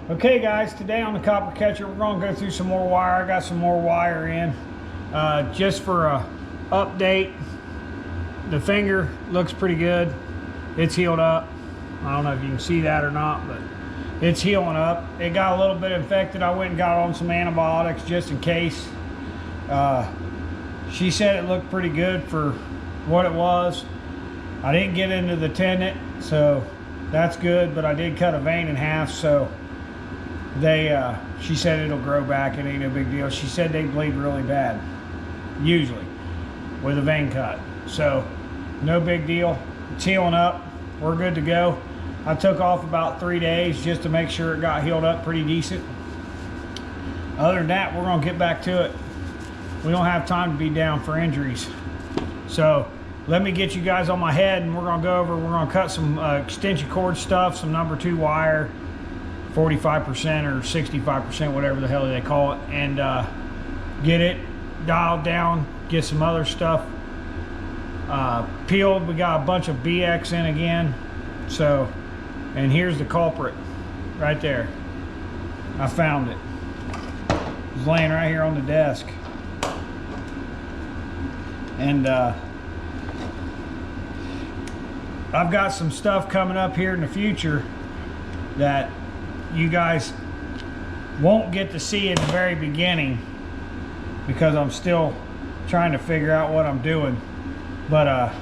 Okay guys, today on the Copper Catcher, we're going to go through some more wire. I got some more wire in. Just for a update, the finger looks pretty good. It's healed up. I don't know if you can see that or not, but it's healing up. It got a little bit infected. I went and got on some antibiotics just in case. She said it looked pretty good for what it was. I didn't get into the tendon, so that's good, but I did cut a vein in half, so she said it'll grow back. It ain't no big deal. She said they bleed really bad, usually, with a vein cut. So, no big deal. It's healing up. We're good to go. I took off about 3 days just to make sure it got healed up pretty decent. Other than that, we're going to get back to it. We don't have time to be down for injuries. So, let me get you guys on my head, and we're going to go over, we're going to cut some extension cord stuff, some number 2 wire, 45% or 65%, whatever the hell they call it, and get it dialed down, get some other stuff peeled. We got a bunch of BX in again. So, and here's the culprit right there. I found it. It was laying right here on the desk. And I've got some stuff coming up here in the future that you guys won't get to see in the very beginning because I'm still trying to figure out what I'm doing, but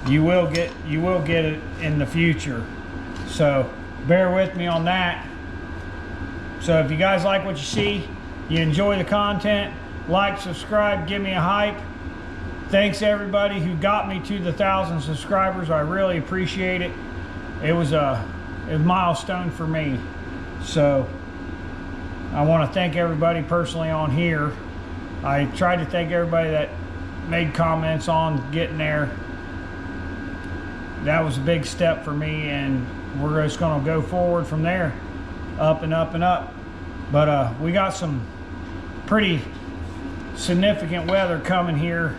you will get it in the future, so bear with me on that. So if you guys like what you see, you enjoy the content, like, subscribe, give me a hype. Thanks everybody who got me to the 1,000 subscribers. I really appreciate it. It was a milestone for me, so I want to thank everybody personally on here. I tried to thank everybody that made comments on getting there. That was a big step for me, and we're just going to go forward from there, up and up and up. But we got some pretty significant weather coming here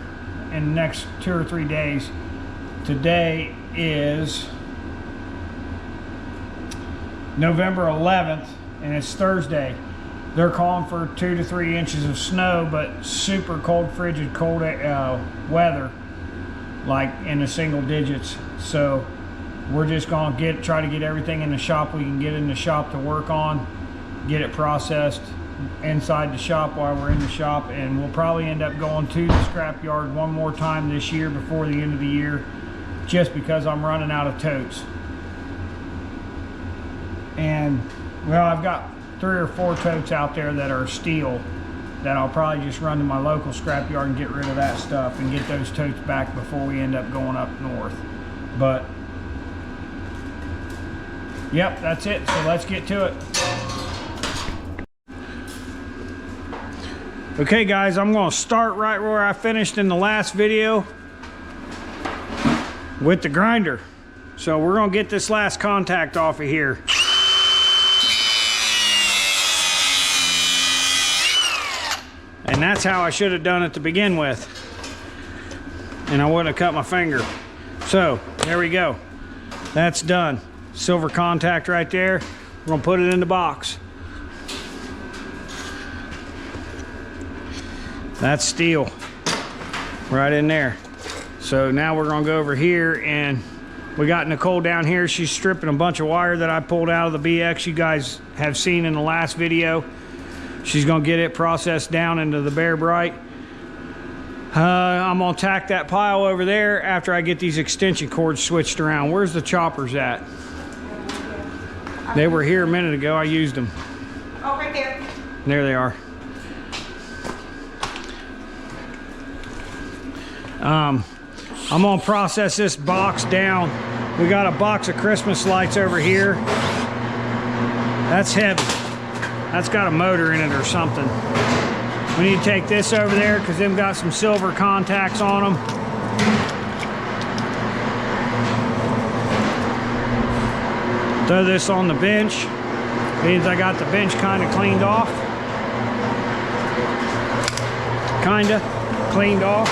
in the next 2 or 3 days. Today is November 11th, and it's Thursday. They're calling for 2 to 3 inches of snow, but super cold, frigid, cold weather, like in the single digits. So we're just gonna try to get everything in the shop we can get in the shop to work on, get it processed inside the shop while we're in the shop, and we'll probably end up going to the scrap yard one more time this year before the end of the year, just because I'm running out of totes. And well, I've got 3 or 4 totes out there that are steel that I'll probably just run to my local scrap yard and get rid of that stuff and get those totes back before we end up going up north. But yep, that's it. So let's get to it. Okay guys, I'm going to start right where I finished in the last video with the grinder. So we're going to get this last contact off of here. And that's how I should have done it to begin with, and I wouldn't have cut my finger. So there we go, that's done. Silver contact right there. We're gonna put it in the box. That's steel right in there. So now we're gonna go over here, and we got Nicole down here. She's stripping a bunch of wire that I pulled out of the BX you guys have seen in the last video. She's gonna get it processed down into the Bear Bright. I'm gonna tack that pile over there after I get these extension cords switched around. Where's the choppers at? They were here a minute ago. I used them. Oh, right there. There they are. I'm gonna process this box down. We got a box of Christmas lights over here. That's heavy. That's got a motor in it or something. We need to take this over there because they've got some silver contacts on them. Throw this on the bench. Means I got the bench kind of cleaned off. Kinda cleaned off.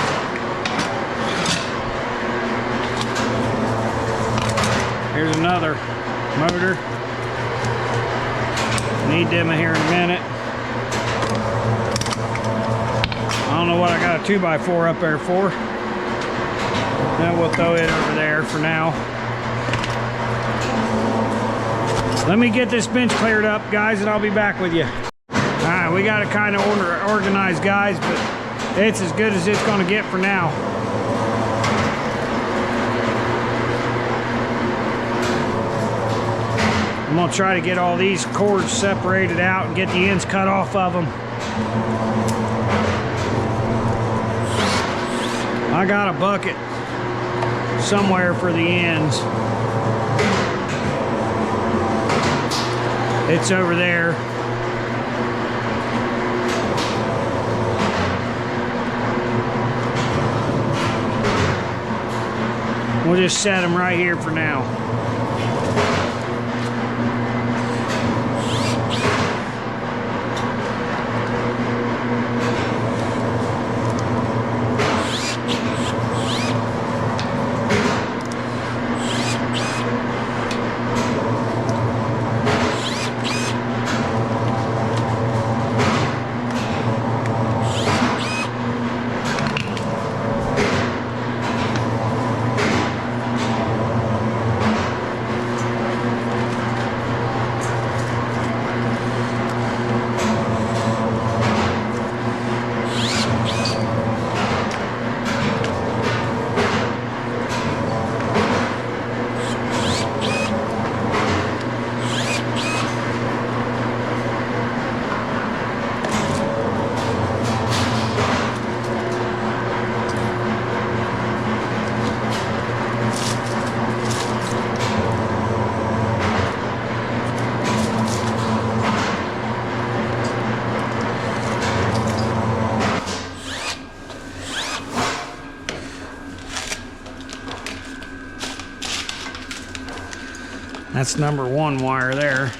Here's another motor. Need them here in a minute. I don't know what I got a 2x4 up there for. Then we'll throw it over there for now. Let me get this bench cleared up, guys, and I'll be back with you. All right, we got to kind of organize, guys, but it's as good as it's going to get for now. I'm going to try to get all these cords separated out and get the ends cut off of them. I got a bucket somewhere for the ends. It's over there. We'll just set them right here for now. That's number 1 wire there.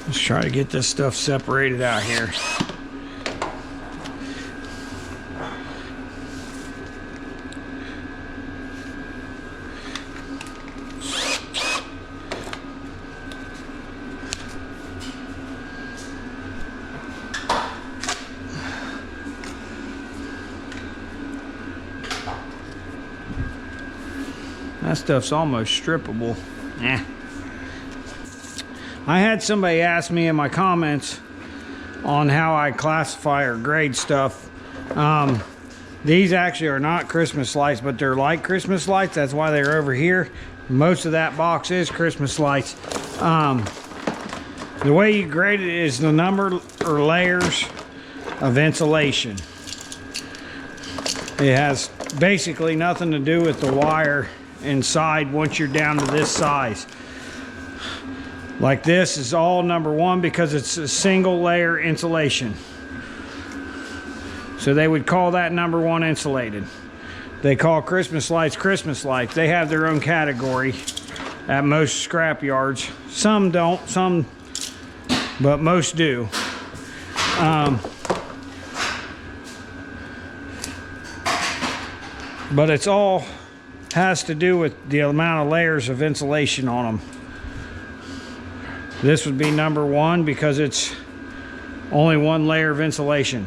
Let's try to get this stuff separated out here. That stuff's almost strippable. Eh. I had somebody ask me in my comments on how I classify or grade stuff. These actually are not Christmas lights, but they're like Christmas lights. That's why they're over here. Most of that box is Christmas lights. The way you grade it is the number or layers of insulation. It has basically nothing to do with the wire inside once you're down to this size. Like this is all number 1 because it's a single layer insulation. So they would call that number 1 insulated. They call Christmas lights Christmas lights. They have their own category at most scrap yards. Some don't, but most do. But it's all has to do with the amount of layers of insulation on them. This would be number 1 because it's only 1 layer of insulation.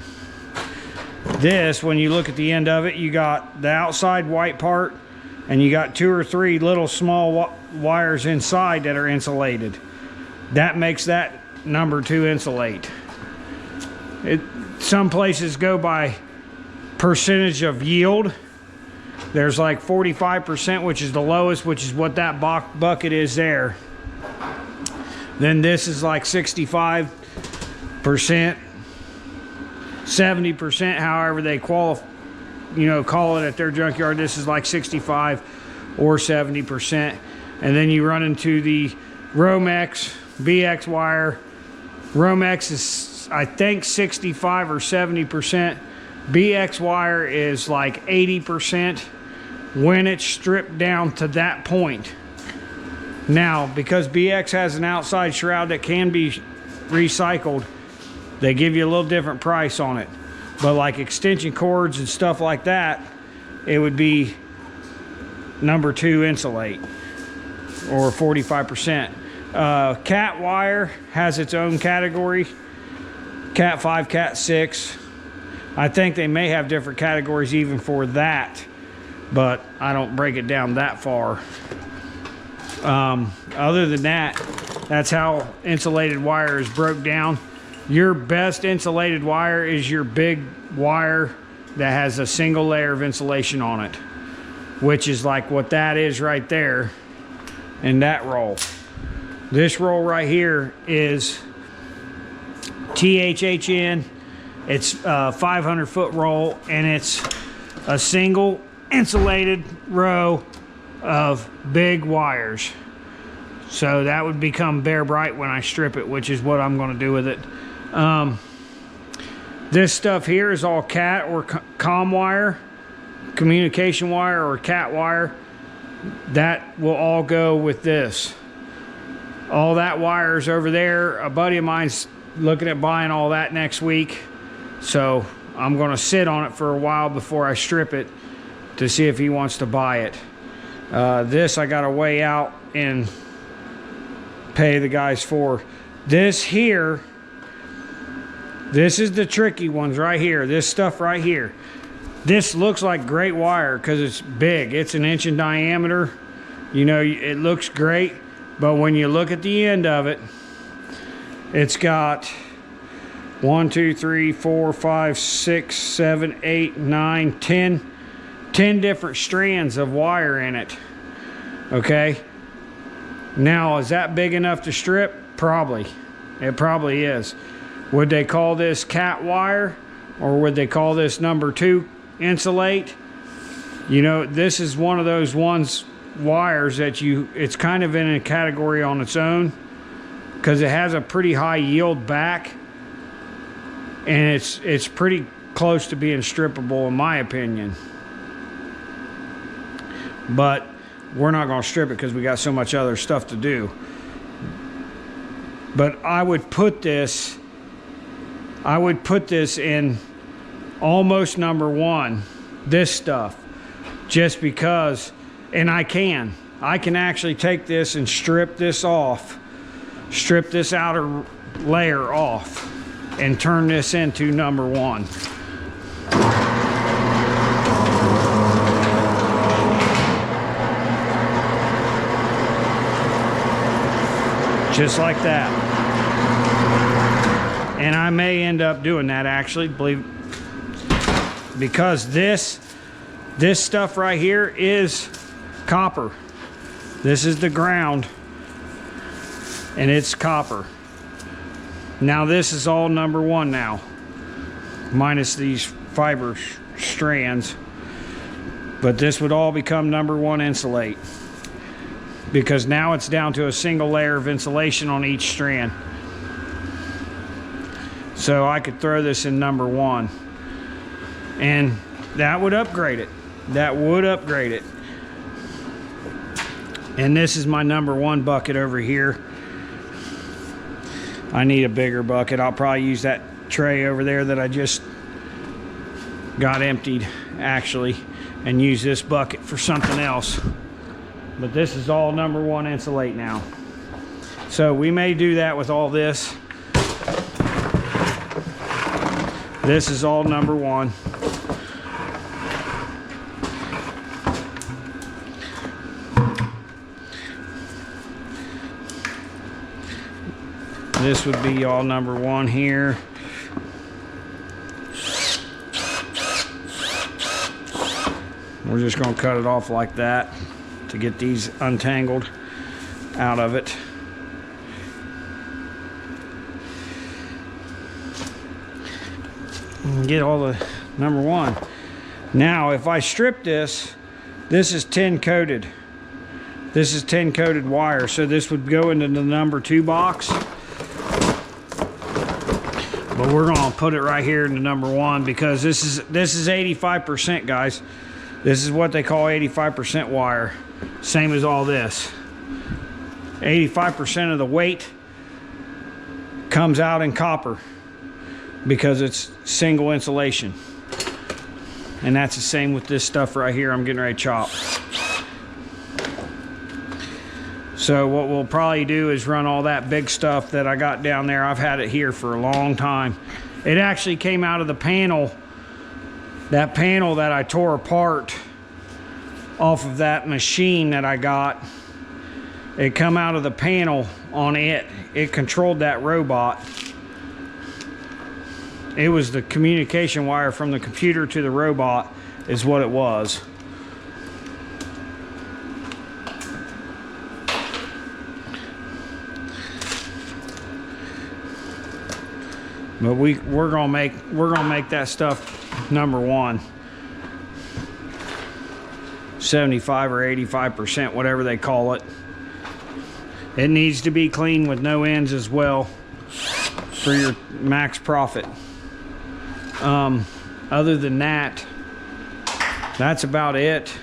This, when you look at the end of it, you got the outside white part and you got 2 or 3 little small wires inside that are insulated. That makes that number 2 insulate. Some places go by percentage of yield. There's like 45%, which is the lowest, which is what that bucket is there. Then this is like 65%, 70%, however they call it at their junkyard. This is like 65 or 70%. And then you run into the Romex BX wire. Romex is, I think, 65 or 70%. BX wire is like 80% when it's stripped down to that point. Now, because BX has an outside shroud that can be recycled, they give you a little different price on it. But like extension cords and stuff like that, it would be number 2 insulate or 45%. Cat wire has its own category. Cat 5, Cat 6. I think they may have different categories even for that, but I don't break it down that far. Other than that, that's how insulated wire is broke down. Your best insulated wire is your big wire that has a single layer of insulation on it, which is like what that is right there in that roll. This roll right here is THHN. It's a 500-foot roll, and it's a single insulated row of big wires. So that would become bare bright when I strip it, which is what I'm going to do with it. This stuff here is all cat or comm wire, communication wire or cat wire. That will all go with this. All that wire's over there. A buddy of mine's looking at buying all that next week, so I'm going to sit on it for a while before I strip it to see if he wants to buy it. This I got to weigh out and pay the guys for. This here, this is the tricky ones right here. This stuff right here. This looks like great wire because it's big. It's an inch in diameter. You know, it looks great, but when you look at the end of it, it's got 1, 2, 3, 4, 5, 6, 7, 8, 9, 10 different strands of wire in it. Okay, now is that big enough to strip? Probably. It probably is. Would they call this cat wire, or would they call this number 2 insulate? You know, this is one of those wires that it's kind of in a category on its own because it has a pretty high yield back, and it's pretty close to being strippable in my opinion. But we're not going to strip it because we got so much other stuff to do. But I would put this in almost number 1, this stuff, just because, and I can actually take this and strip this outer layer off and turn this into number 1. Just like that. And I may end up doing that actually, because this stuff right here is copper. This is the ground, and it's copper. Now this is all number 1 now, minus these fiber strands, but this would all become number 1 insulate, because now it's down to a single layer of insulation on each strand. So I could throw this in number 1, and that would upgrade it. That would upgrade it. And this is my number 1 bucket over here. I need a bigger bucket. I'll probably use that tray over there that I just got emptied actually, and use this bucket for something else. But this is all number 1 insulate now. So we may do that with all this. This is all number 1. This would be all number 1 here. We're just going to cut it off like that to get these untangled out of it. And get all the number 1. Now if I strip this, this is tin coated. This is tin coated wire, so this would go into the number 2 box. But we're gonna put it right here in the number 1 because this is 85%, guys. This is what they call 85% wire. Same as all this. 85% of the weight comes out in copper because it's single insulation. And that's the same with this stuff right here I'm getting ready to chop. So what we'll probably do is run all that big stuff that I got down there. I've had it here for a long time. It actually came out of the panel, that panel that I tore apart off of that machine that I got. It come out of the panel on it. It controlled that robot. It was the communication wire from the computer to the robot is what it was. But we're gonna make that stuff number 1. 75 or 85%, whatever they call it. It needs to be clean with no ends as well for your max profit. Other than that, that's about it.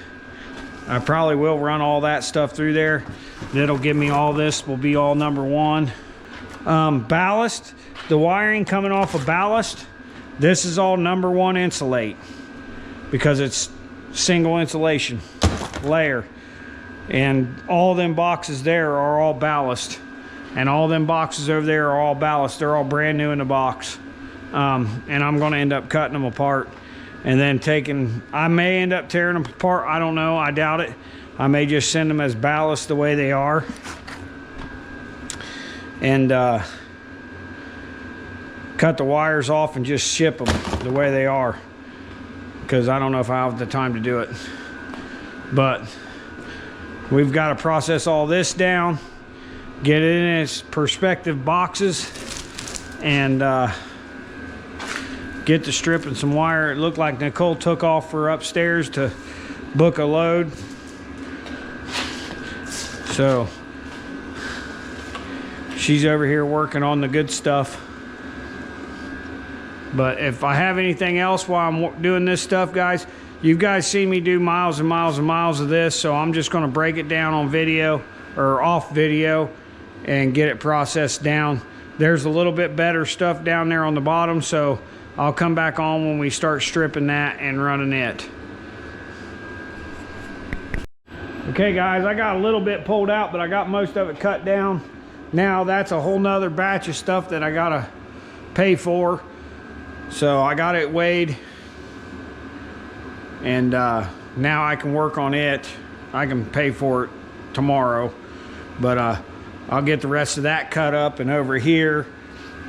I probably will run all that stuff through there. That'll give me all this, will be all number 1. Ballast, the wiring coming off of ballast, this is all number 1 insulate because it's single insulation layer. And all them boxes there are all ballast. And all them boxes over there are all ballast. They're all brand new in the box. And I'm gonna end up cutting them apart and then I may end up tearing them apart. I don't know, I doubt it. I may just send them as ballast the way they are. And cut the wires off and just ship them the way they are. Because I don't know if I have the time to do it. But we've got to process all this down, get it in its perspective boxes, and get to stripping some wire. It looked like Nicole took off for upstairs to book a load. So she's over here working on the good stuff. But if I have anything else while I'm doing this stuff, guys, you guys see me do miles and miles and miles of this, so I'm just gonna break it down on video or off video and get it processed down. There's a little bit better stuff down there on the bottom, so I'll come back on when we start stripping that and running it. Okay guys, I got a little bit pulled out, but I got most of it cut down. Now that's a whole nother batch of stuff that I gotta pay for. So I got it weighed, and now I can work on it. I can pay for it tomorrow, but I'll get the rest of that cut up and over here,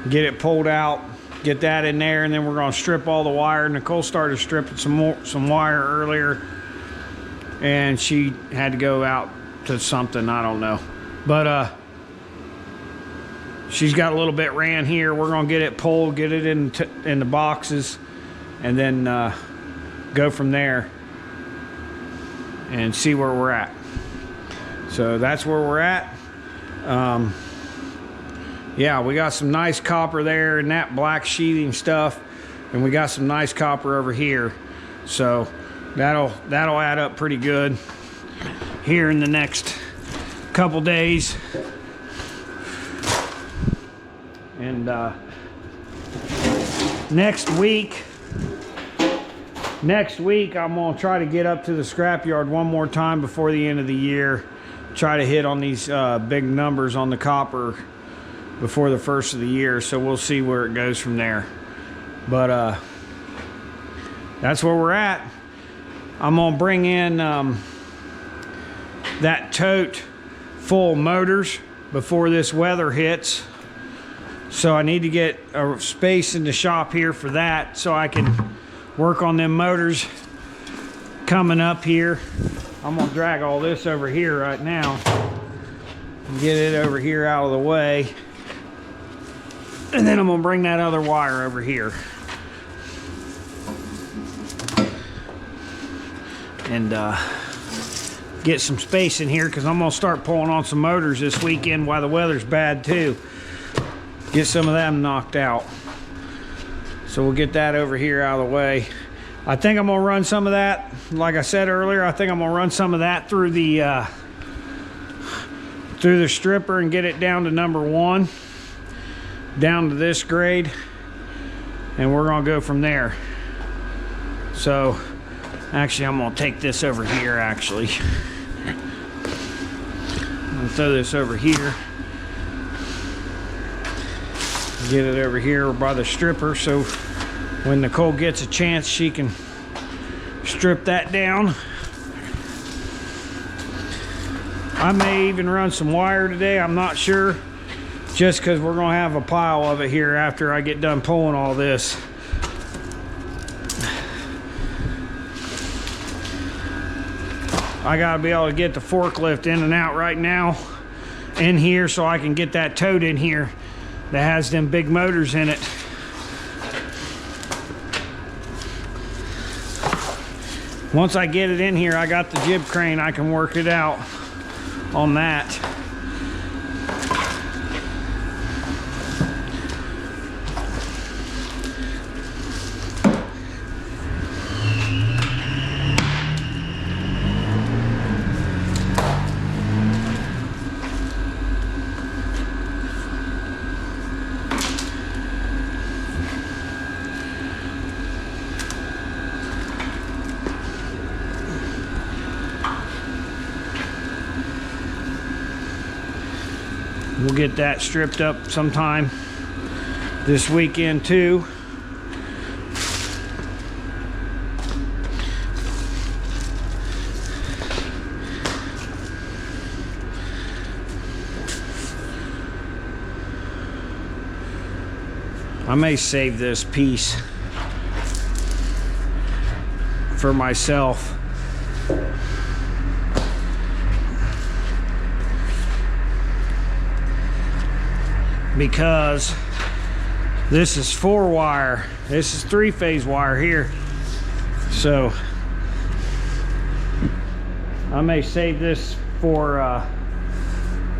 get it pulled out, get that in there, and then we're gonna strip all the wire. Nicole started stripping some wire earlier, and she had to go out to something, I don't know. But she's got a little bit ran here. We're gonna get it pulled, get it in the boxes, and then go from there and see where we're at. So that's where we're at. Yeah, we got some nice copper there and that black sheathing stuff, and we got some nice copper over here. So that'll add up pretty good here in the next couple days. And next week I'm gonna try to get up to the scrapyard one more time before the end of the year. Try to hit on these big numbers on the copper before the first of the year, so we'll see where it goes from there. But that's where we're at. I'm gonna bring in that tote full of motors before this weather hits. So I need to get a space in the shop here for that, so I can work on them motors coming up here. I'm gonna drag all this over here right now and get it over here out of the way, and then I'm gonna bring that other wire over here and get some space in here, because I'm gonna start pulling on some motors this weekend while the weather's bad too. Get some of them knocked out. So we'll get that over here out of the way. I think I'm gonna run some of that, like I said earlier, I think I'm gonna run some of that through the stripper and get it down to number 1, down to this grade, and we're gonna go from there. So actually I'm gonna take this over here actually. I'm gonna throw this over here. Get it over here by the stripper, so when Nicole gets a chance she can strip that down. I may even run some wire today, I'm not sure, just because we're gonna have a pile of it here after I get done pulling all this. I gotta be able to get the forklift in and out right now in here so I can get that tote in here that has them big motors in it. Once I get it in here, I got the jib crane, I can work it out on that. We'll get that stripped up sometime this weekend too. I may save this piece for myself. Because this is 4-wire, this is 3-phase wire here, so I may save this for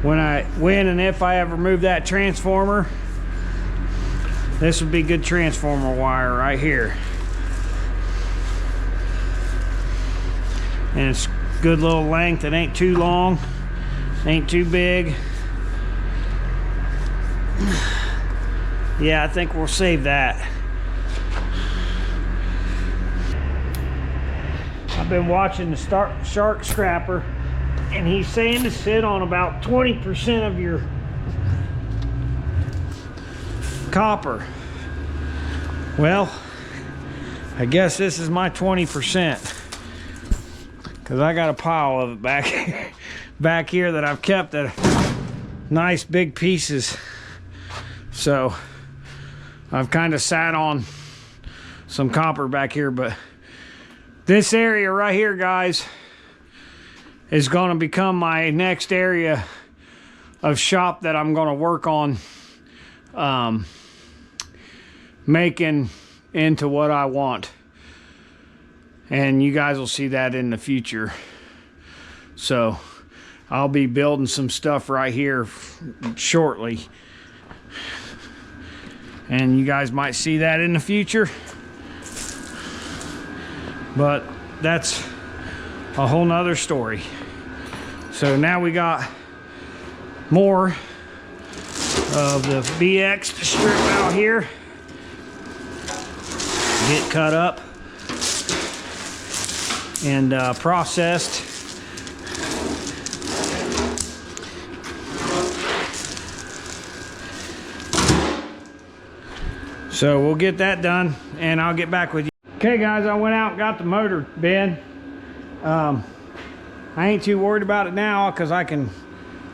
when and if I ever move that transformer. This would be good transformer wire right here, and it's good little length. It ain't too long, ain't too big. Yeah, I think we'll save that. I've been watching the Shark Scrapper, and he's saying to sit on about 20% of your copper. Well, I guess this is my 20%, because I got a pile of it back here that I've kept at nice big pieces. So I've kind of sat on some copper back here, but this area right here, guys, is going to become my next area of shop that I'm going to work on making into what I want. And you guys will see that in the future. So I'll be building some stuff right here shortly. And you guys might see that in the future, but that's a whole nother story. So now we got more of the BX to strip out here, get cut up and processed. So we'll get that done and I'll get back with you. Okay guys, I went out and got the motor bin. I ain't too worried about it now because I can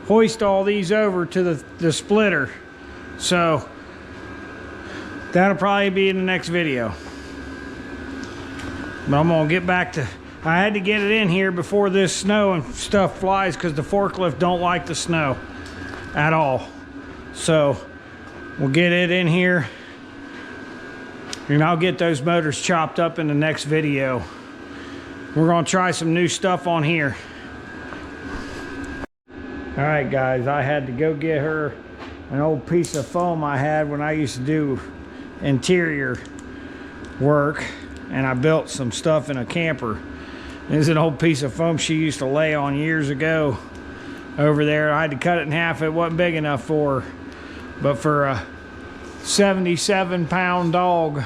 hoist all these over to the splitter. So that'll probably be in the next video. But I'm gonna get back to, I had to get it in here before this snow and stuff flies, because the forklift don't like the snow at all. So we'll get it in here, and I'll get those motors chopped up in the next video. We're gonna try some new stuff on here. All right, guys, I had to go get her an old piece of foam I had when I used to do interior work, and I built some stuff in a camper. This is an old piece of foam she used to lay on years ago over there. I had to cut it in half. It wasn't big enough for her, but for a 77-pound dog,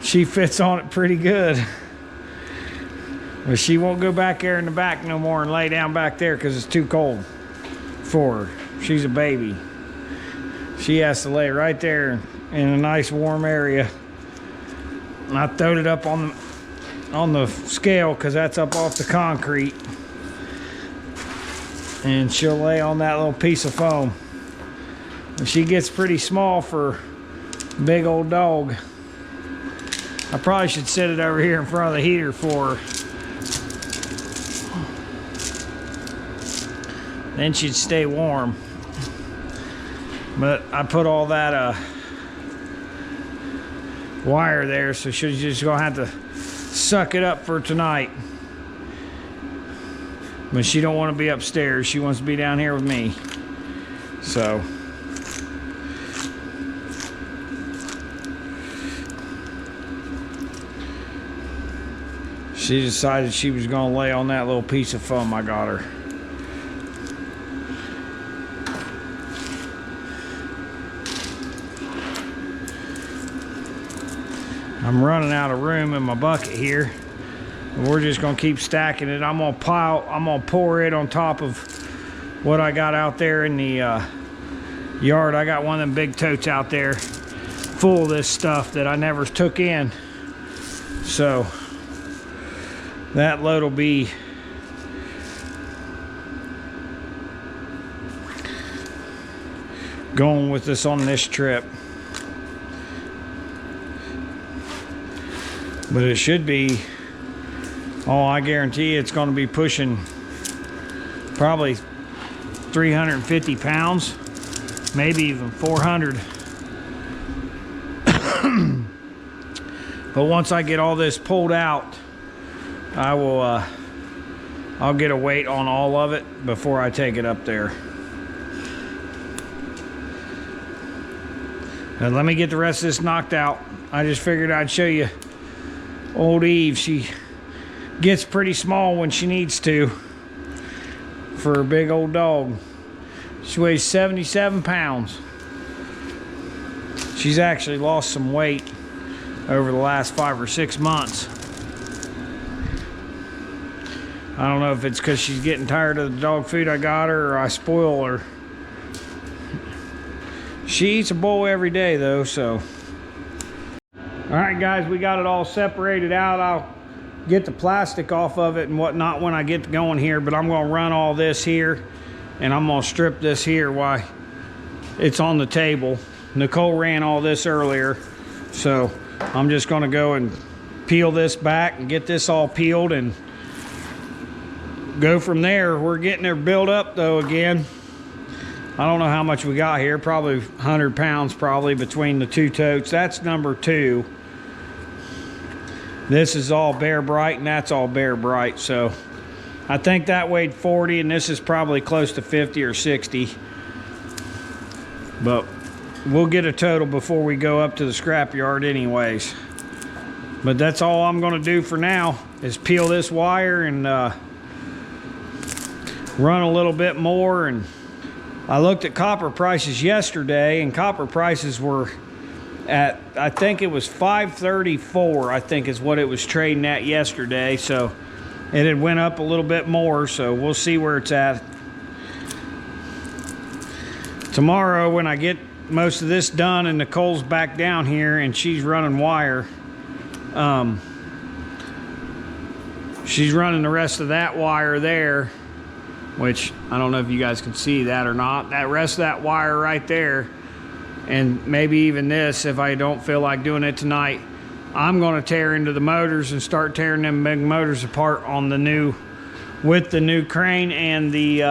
she fits on it pretty good. But she won't go back there in the back no more and lay down back there because it's too cold for her. She's a baby. She has to lay right there in a nice warm area. And I throwed it up on the scale because that's up off the concrete. And she'll lay on that little piece of foam. And she gets pretty small for a big old dog. I probably should set it over here in front of the heater for her. Then she'd stay warm. But I put all that wire there, so she's just gonna have to suck it up for tonight. But she don't want to be upstairs. She wants to be down here with me. So she decided she was gonna lay on that little piece of foam I got her. I'm running out of room in my bucket here. We're just gonna keep stacking it. I'm gonna pour it on top of what I got out there in the yard. I got one of them big totes out there full of this stuff that I never took in. So that load will be going with us on this trip. But it should be, oh, I guarantee it's going to be pushing probably 350 pounds, maybe even 400. But once I get all this pulled out, I will, I'll get a weight on all of it before I take it up there. And let me get the rest of this knocked out. I just figured I'd show you old Eve. She gets pretty small when she needs to for a big old dog. She weighs 77 pounds. She's actually lost some weight over the last 5 or 6 months. I don't know if it's because she's getting tired of the dog food I got her or I spoil her. She eats a bowl every day though, so. All right, guys, we got it all separated out. I'll get the plastic off of it and whatnot when I get going here, but I'm gonna run all this here and I'm gonna strip this here while it's on the table. Nicole ran all this earlier, so I'm just gonna go and peel this back and get this all peeled and go from there. We're getting her built up though again. I don't know how much we got here, probably 100 pounds probably between the two totes. That's number 2. This is all Bear Bright and that's all Bear Bright. So I think that weighed 40 and this is probably close to 50 or 60. But we'll get a total before we go up to the scrap yard anyways. But that's all I'm gonna do for now is peel this wire and run a little bit more. And I looked at copper prices yesterday and copper prices were at, I think it was $5.34, I think is what it was trading at yesterday. So it had went up a little bit more, so we'll see where it's at. Tomorrow when I get most of this done and Nicole's back down here and she's running wire, she's running the rest of that wire there, which I don't know if you guys can see that or not. That rest of that wire right there, and maybe even this if I don't feel like doing it tonight, I'm gonna tear into the motors and start tearing them big motors apart on the new, with the new crane and the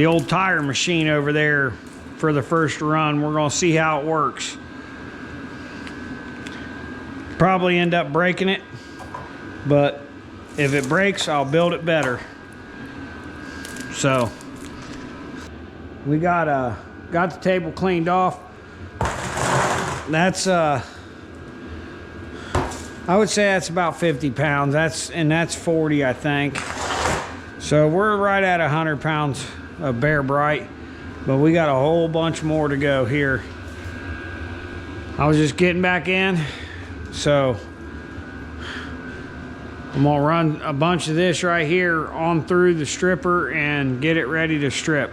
old tire machine over there for the first run. We're gonna see how it works. Probably end up breaking it, but if it breaks, I'll build it better. So we got the table cleaned off. That's I would say that's about 50 pounds. That's 40, I think. So we're right at 100 pounds of Bear Brite, but we got a whole bunch more to go here. I was just getting back in, so I'm gonna run a bunch of this right here on through the stripper and get it ready to strip.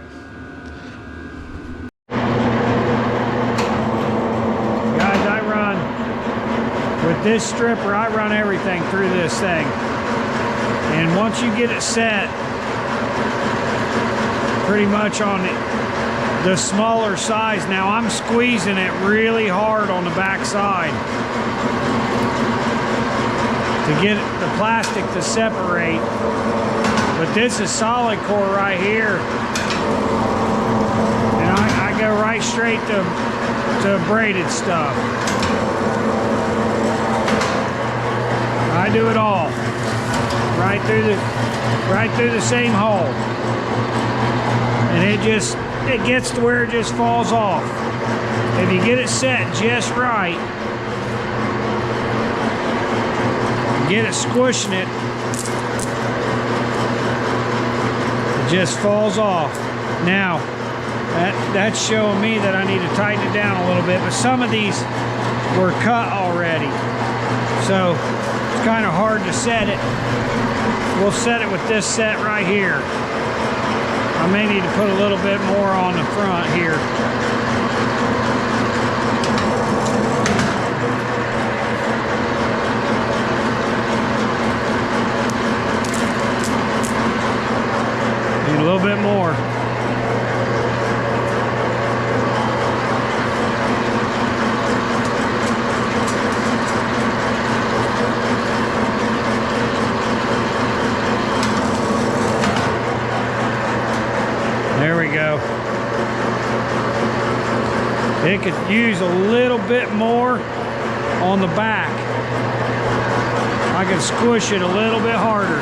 With this stripper, I run everything through this thing. And once you get it set, pretty much on the smaller size, now I'm squeezing it really hard on the back side to get the plastic to separate. But this is solid core right here. And I go right straight to braided stuff. I do it all right through the same hole, and it gets to where it just falls off. If you get it set just right, get it squishing it, it just falls off. Now that's showing me that I need to tighten it down a little bit, but some of these were cut already, so kind of hard to set it. We'll set it with this set right here. I may need to put a little bit more on the front here. Need a little bit more. There we go. It could use a little bit more on the back. I could squish it a little bit harder.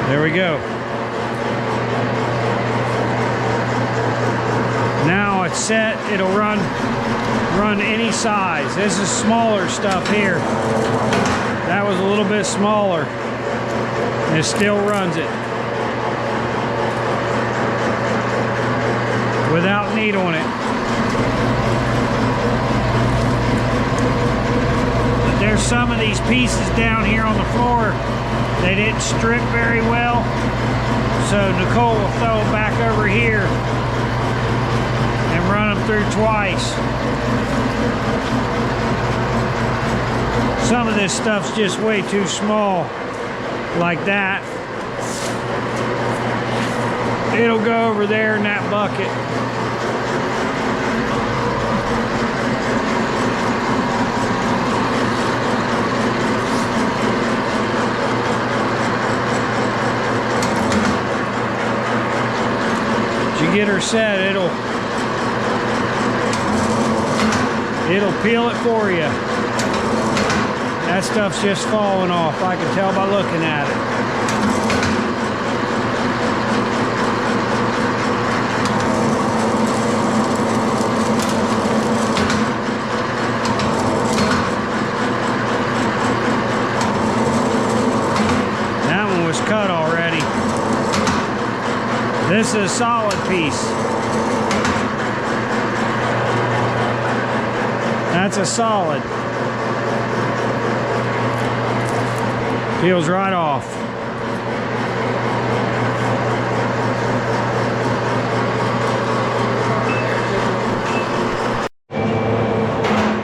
There we go. Now it's set, it'll run any size. This is smaller stuff here. That was a little bit smaller. And it still runs it without needling it. There's some of these pieces down here on the floor, they didn't strip very well, so Nicole will throw them back over here and run them through twice. Some of this stuff's just way too small, like that. It'll go over there in that bucket. As you get her set, it'll peel it for you. That stuff's just falling off. I can tell by looking at it. That one was cut already. This is a solid piece. That's a solid. Peels right off.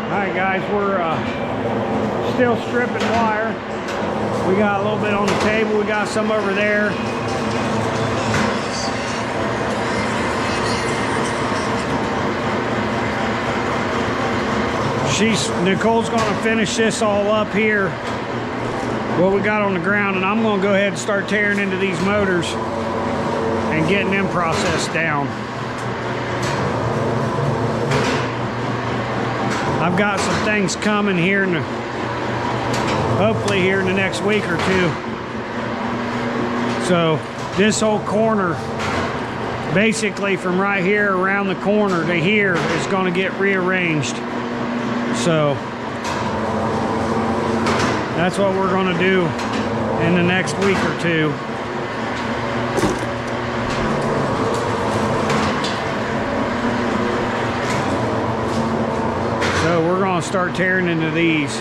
Alright guys, we're still stripping wire. We got a little bit on the table, we got some over there. Nicole's gonna finish this all up here, what we got on the ground, and I'm gonna go ahead and start tearing into these motors and getting them processed down. I've got some things coming here, hopefully here in the next week or two. So this whole corner, basically from right here around the corner to here, is going to get rearranged. So that's what we're going to do in the next week or two. So we're going to start tearing into these.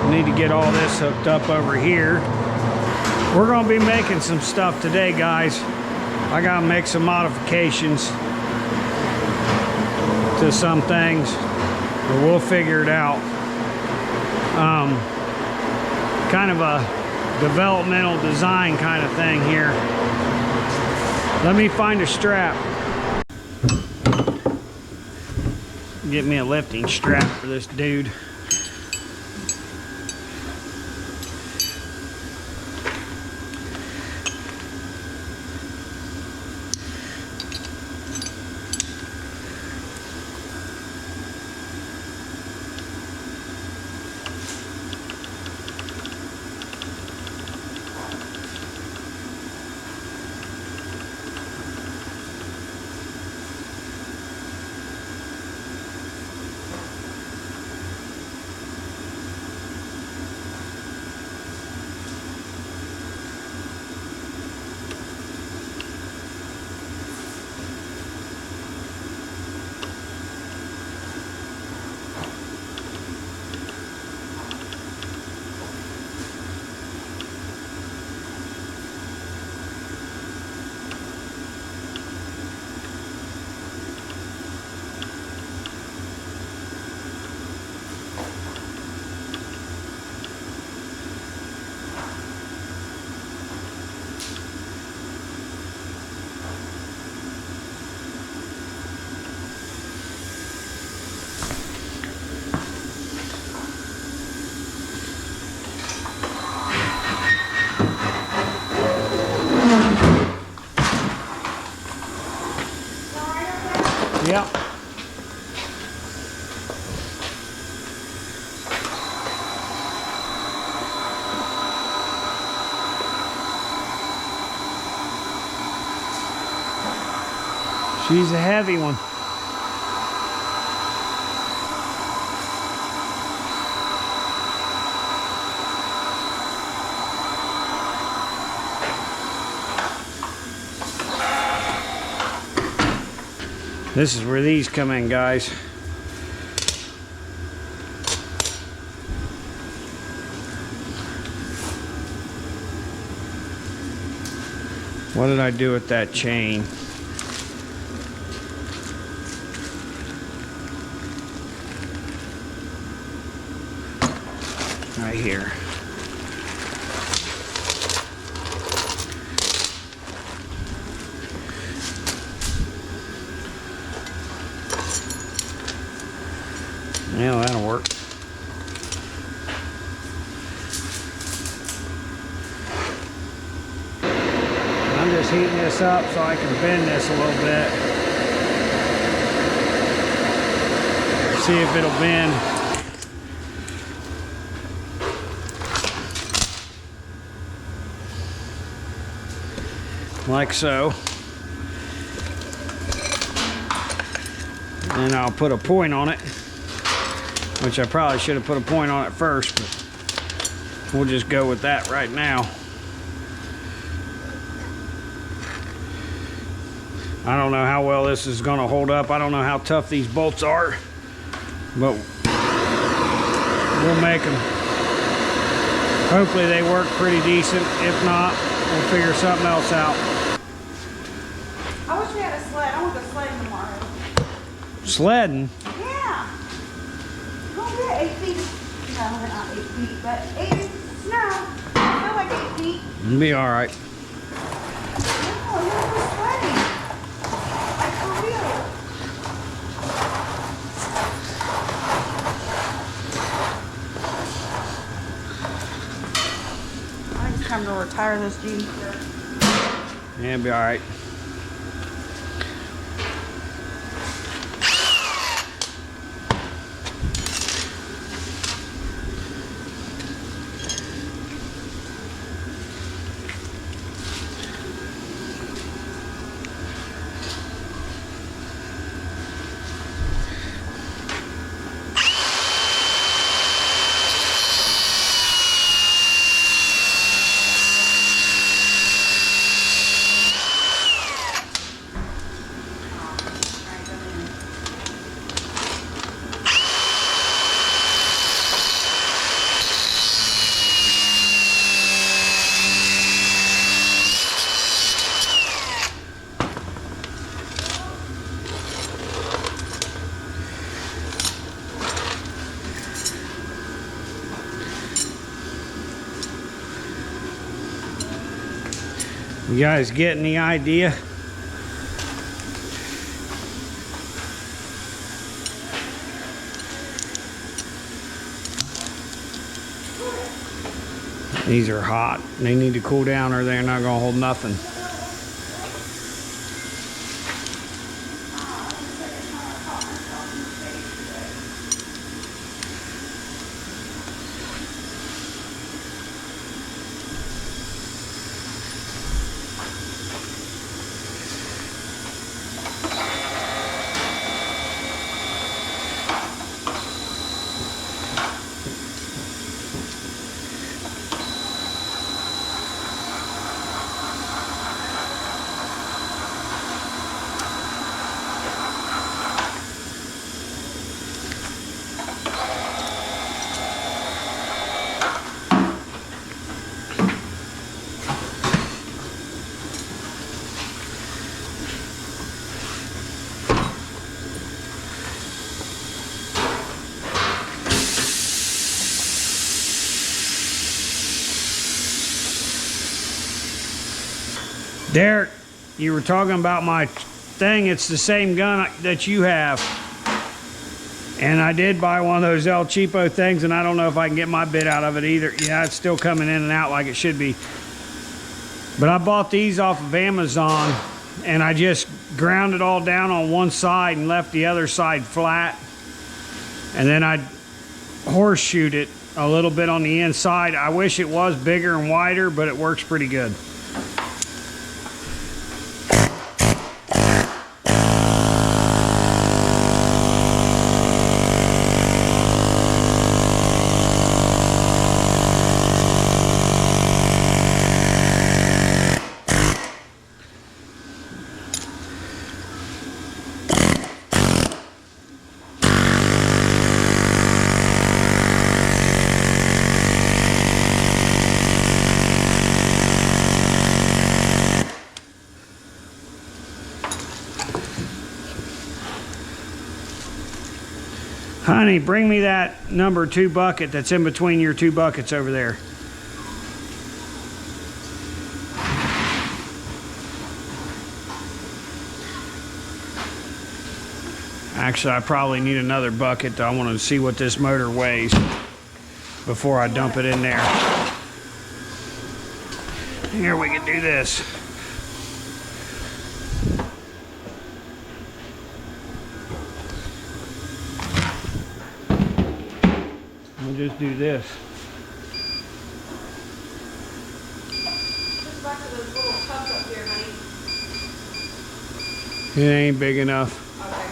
Need to get all this hooked up over here. We're going to be making some stuff today, guys. I got to make some modifications to some things, but we'll figure it out. Kind of a developmental design kind of thing here. Let me find a strap. Get me a lifting strap for this dude. Yep. She's a heavy one. This is where these come in, guys. What did I do with that chain? Right here. Yeah, that'll work. I'm just heating this up so I can bend this a little bit. See if it'll bend. Like so. And I'll put a point on it, which I probably should have put a point on it first, but we'll just go with that right now. I don't know how well this is going to hold up. I don't know how tough these bolts are, but we'll make them. Hopefully they work pretty decent. If not, we'll figure something else out. I wish we had a sled. I want to go sledding tomorrow. Sledding? Yeah. We're going to get 8 feet. No, not 8 feet, but 8 inches of snow. I feel like 8 feet. It'll be all right. No, you're going to go sledding. Like for real. I think it's time to retire this Jeep. Yeah, it'll be all right. You guys getting the idea? These are hot. They need to cool down or they're not gonna hold nothing. Derek, you were talking about my thing. It's the same gun that you have. And I did buy one of those El Cheapo things, and I don't know if I can get my bit out of it either. Yeah, it's still coming in and out like it should be. But I bought these off of Amazon, and I just ground it all down on one side and left the other side flat. And then I horseshoed it a little bit on the inside. I wish it was bigger and wider, but it works pretty good. Honey, bring me that number 2 bucket that's in between your 2 buckets over there. Actually, I probably need another bucket. I want to see what this motor weighs before I dump it in there. Here, we can do this. We'll just do this. Just back to those little tubs up here, honey. It ain't big enough. Okay.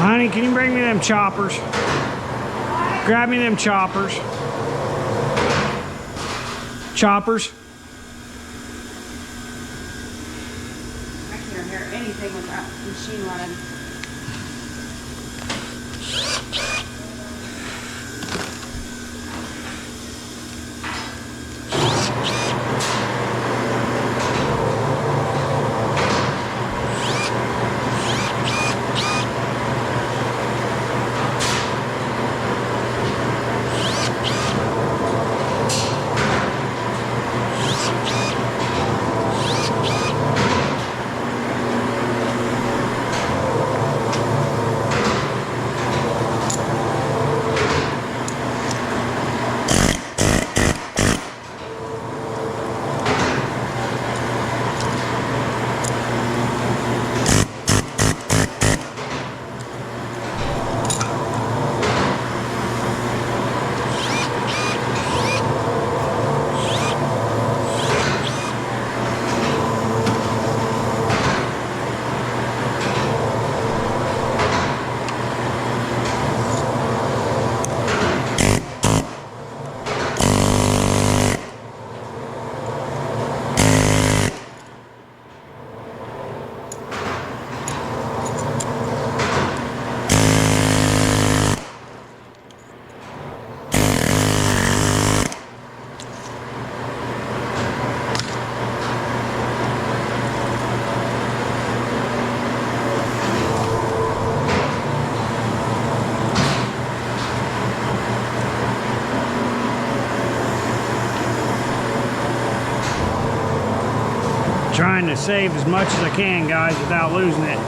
Honey, can you bring me them choppers? Grab me them choppers. Choppers. anything with that machine running. Trying to save as much as I can, guys, without losing it.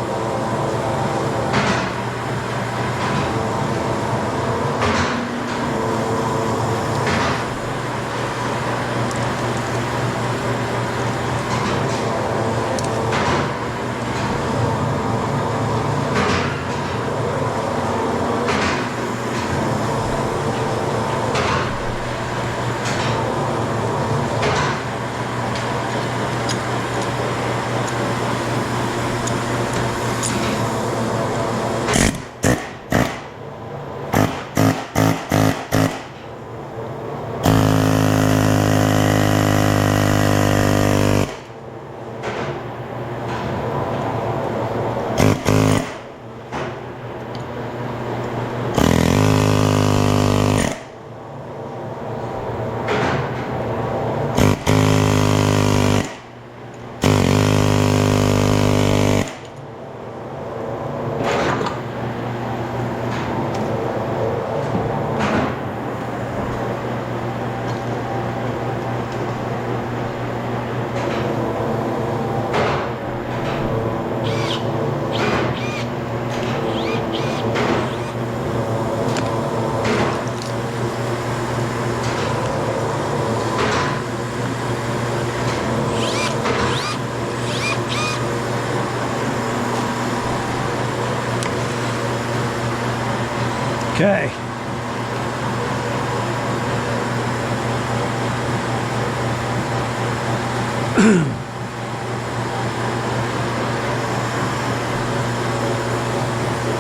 Okay.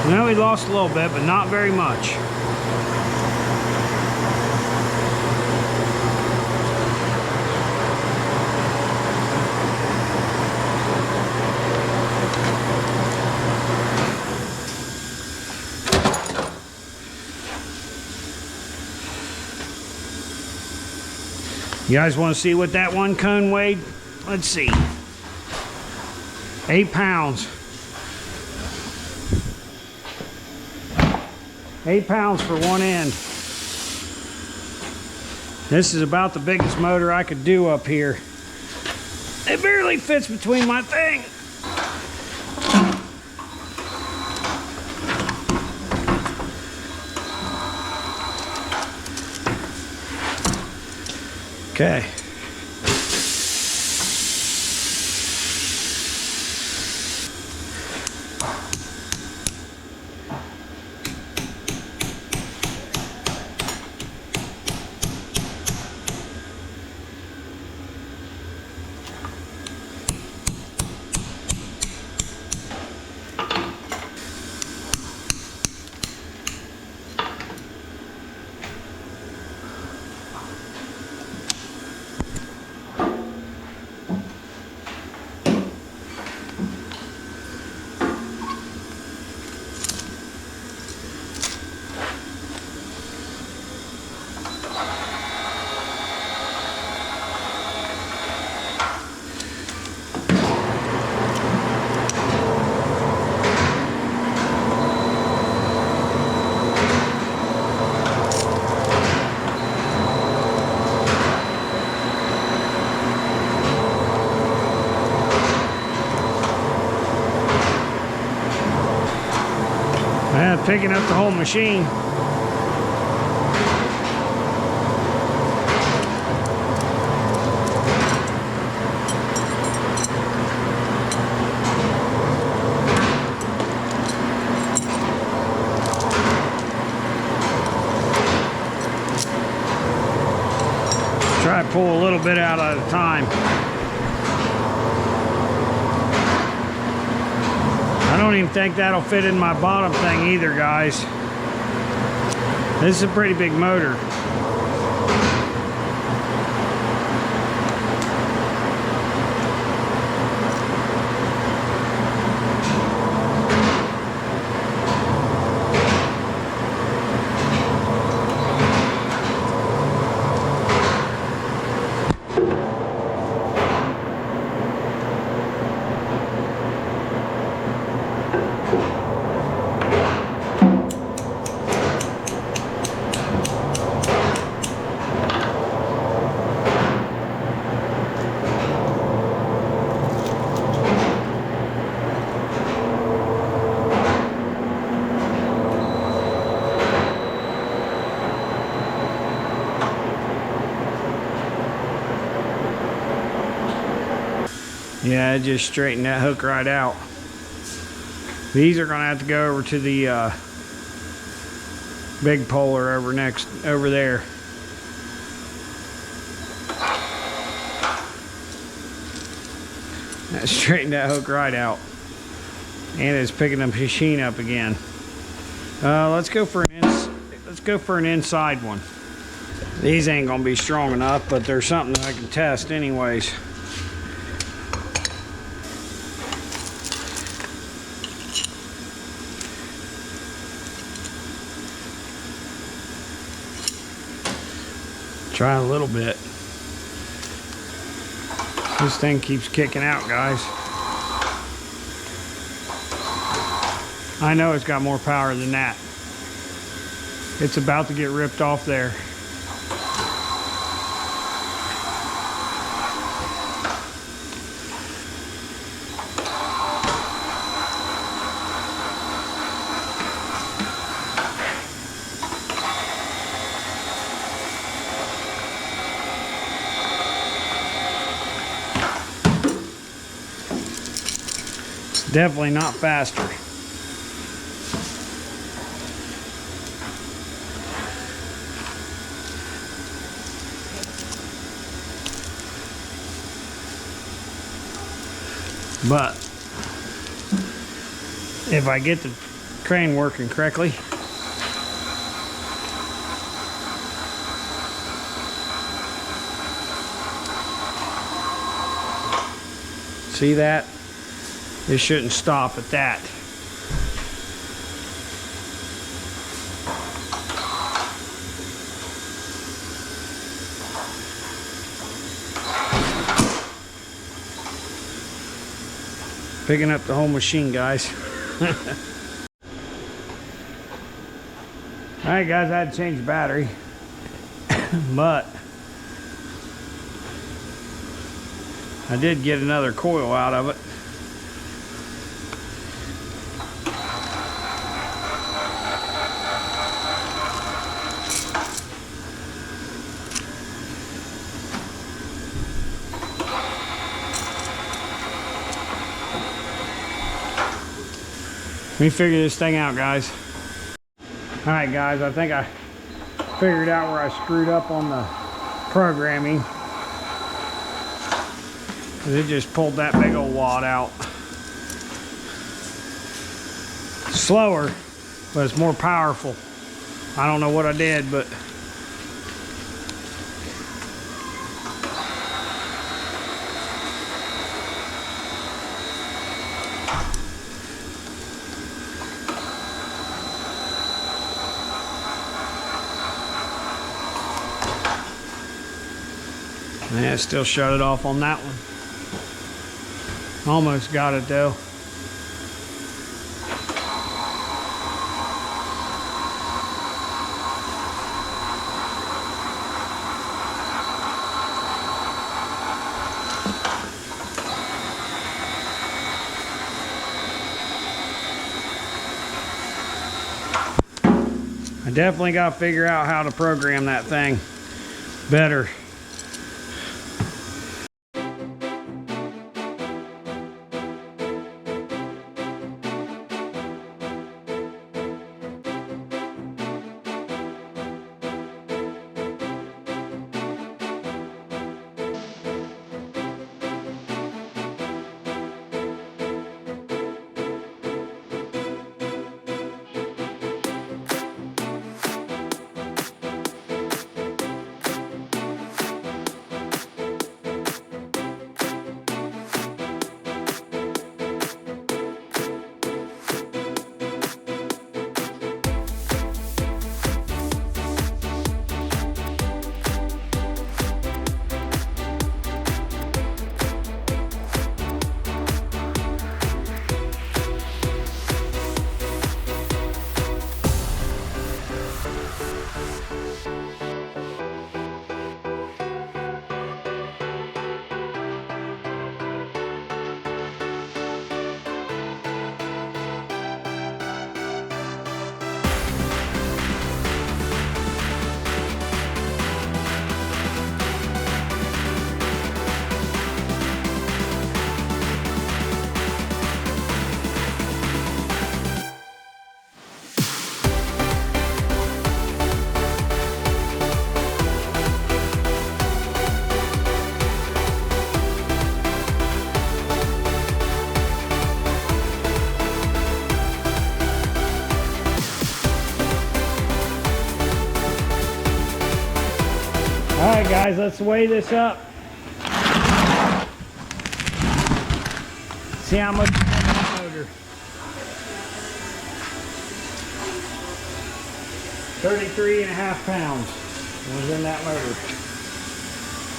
Well, we lost a little bit, but not very much. You guys want to see what that one cone weighed? Let's see. 8 pounds. 8 pounds for one end. This is about the biggest motor I could do up here. It barely fits between my thing. Okay. Picking up the whole machine. Try to pull a little bit out at a time. I don't even think that'll fit in my bottom thing either, guys. This is a pretty big motor. Yeah, it just straightened that hook right out. These are gonna have to go over to the big Polar over there. That straightened that hook right out. And it's picking the machine up again. Let's go for an inside one. These ain't gonna be strong enough, but there's something that I can test anyways. Try a little bit. This thing keeps kicking out, guys. I know it's got more power than that. It's about to get ripped off there. Definitely not faster. But if I get the crane working correctly, see that? It shouldn't stop at that. Picking up the whole machine, guys. Alright guys, I had to change the battery. But I did get another coil out of it. Let me figure this thing out, guys. All right, guys, I think I figured out where I screwed up on the programming. It just pulled that big old wad out. Slower, but it's more powerful. I don't know what I did, but yeah, still shut it off on that one. Almost got it though. I definitely got to figure out how to program that thing better. All right, guys, let's weigh this up. See how much motor. 33.5 pounds was in that motor.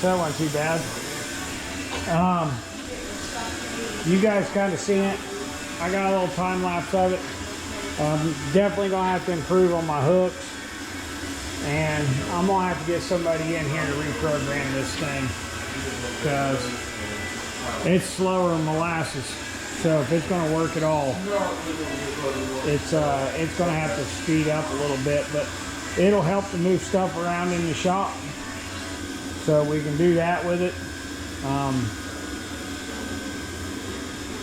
That wasn't too bad. You guys kind of seen it. I got a little time lapse of it. Definitely gonna have to improve on my hooks. And I'm gonna have to get somebody in here to reprogram this thing because it's slower than molasses. So if it's gonna work at all, it's gonna have to speed up a little bit, but it'll help to move stuff around in the shop. So we can do that with it.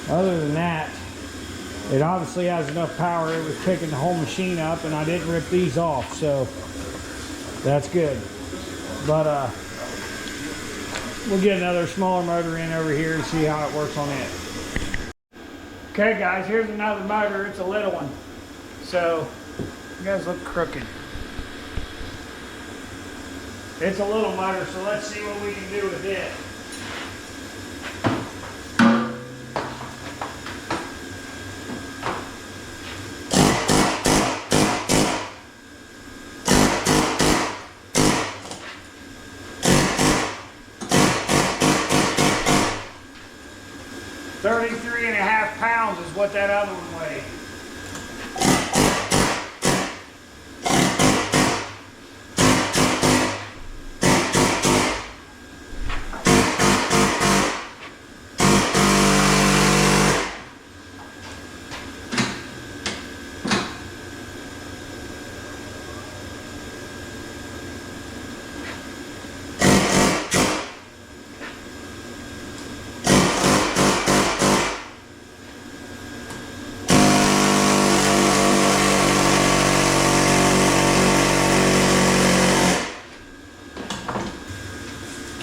Other than that, it obviously has enough power. It was picking the whole machine up, and I didn't rip these off, so that's good. But we'll get another smaller motor in over here and see how it works on it. Okay guys, here's another motor. It's a little one. So, you guys look crooked. It's a little motor, so let's see what we can do with it. £33.5 is what that other one weighed.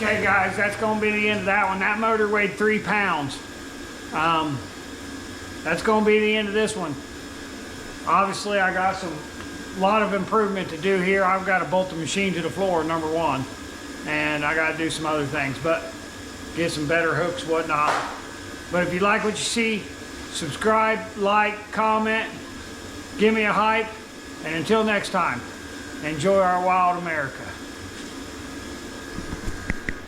Okay guys, that's going to be the end of that one. That motor weighed 3 pounds. That's going to be the end of this one. Obviously I got a lot of improvement to do here. I've got to bolt the machine to the floor, number one. And I got to do some other things, but get some better hooks, whatnot. But if you like what you see, subscribe, like, comment, give me a hype. And until next time, enjoy our wild America.